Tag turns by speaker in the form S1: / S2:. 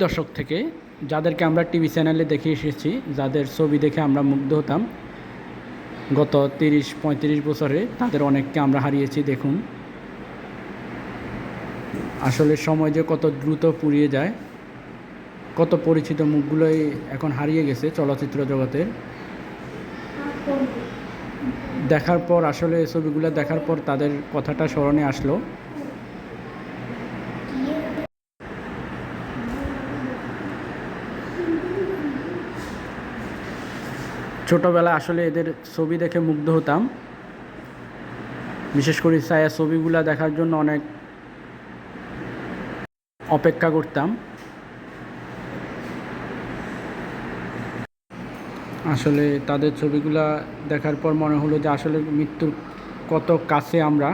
S1: দশক থেকে যাদেরকে আমরা টিভি চ্যানেলে দেখে এসেছি, যাদের ছবি দেখে আমরা মুগ্ধ হতাম, গত ৩০-৩৫ বছরে তাদের অনেককে আমরা হারিয়েছি। দেখুন আসলে সময় যে কত দ্রুত ফুরিয়ে যায়, কত পরিচিত মুখগুলোই এখন হারিয়ে গেছে চলচ্চিত্র জগতের। দেখার পর আসলে ছবিগুলো দেখার পর তাদের কথাটা স্মরণে আসলো। ছোটোবেলায় আসলে এদের ছবি দেখে মুগ্ধ হতাম, বিশেষ করে ছায়া ছবিগুলো দেখার জন্য অনেক অপেক্ষা করতাম। আসলে তাদের ছবিগুলা দেখার পর মনে হলো যে আসলে মৃত্যুর কত কাছে আমরা।